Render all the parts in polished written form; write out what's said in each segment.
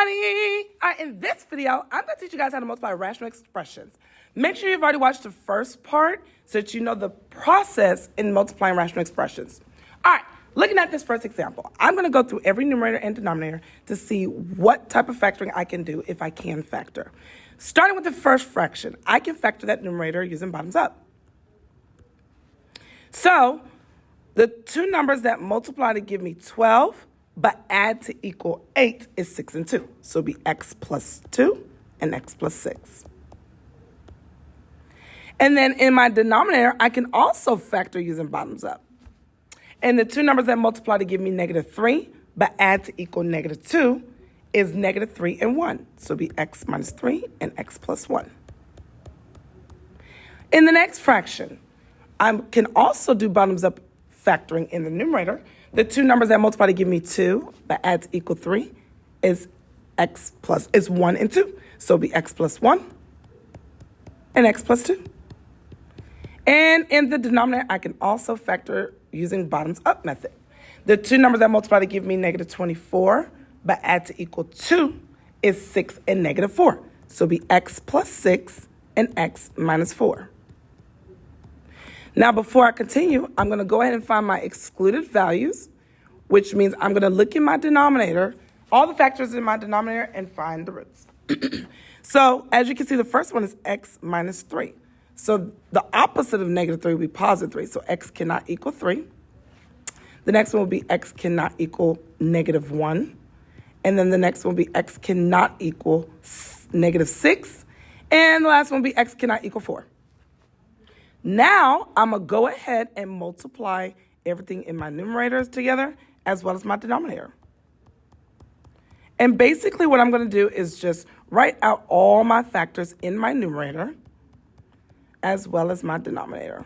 everybody. All right, in this video, I'm going to teach you guys how to multiply rational expressions. Make sure you've already watched the first part so that you know the process in multiplying rational expressions. All right, looking at this first example, I'm going to go through every numerator and denominator to see what type of factoring I can do if I can factor. Starting with the first fraction, I can factor that numerator using bottoms up. So, the two numbers that multiply to give me 12 but add to equal 8 is 6 and 2. So it'll be x plus 2 and x plus 6. And then in my denominator, I can also factor using bottoms up. And the two numbers that multiply to give me negative 3 but add to equal negative 2 is negative 3 and 1. So it'll be x minus 3 and x plus 1. In the next fraction, I can also do bottoms up factoring in the numerator. The two numbers that multiply to give me 2 but add to equal 3 is 1 and 2. So it'll be x plus 1 and x plus 2. And in the denominator, I can also factor using bottoms up method. The two numbers that multiply to give me negative 24 but add to equal 2 is 6 and negative 4. So it'll be x plus 6 and x minus 4. Now, before I continue, I'm going to go ahead and find my excluded values, which means I'm going to look in my denominator, all the factors in my denominator, and find the roots. So, as you can see, the first one is x minus 3. So, the opposite of negative 3 will be positive 3. So, x cannot equal 3. The next one will be x cannot equal negative 1. And then the next one will be x cannot equal negative 6. And the last one will be x cannot equal 4. Now, I'm going to go ahead and multiply everything in my numerators together as well as my denominator. And basically what I'm going to do is just write out all my factors in my numerator as well as my denominator.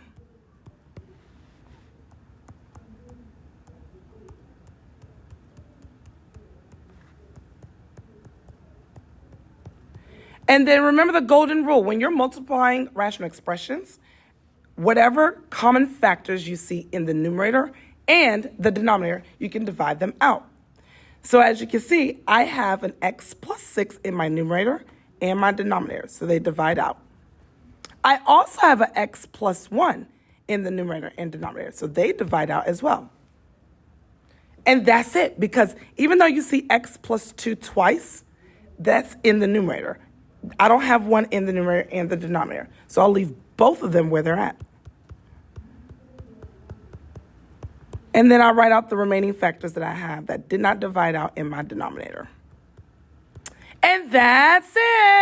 And then remember the golden rule. When you're multiplying rational expressions, whatever common factors you see in the numerator and the denominator, you can divide them out. So as you can see, I have an x plus 6 in my numerator and my denominator, so they divide out. I also have an x plus 1 in the numerator and denominator, so they divide out as well. And that's it, because even though you see x plus 2 twice, that's in the numerator. I don't have one in the numerator and the denominator, so I'll leave both of them where they're at. And then I write out the remaining factors that I have that did not divide out in my denominator. And that's it.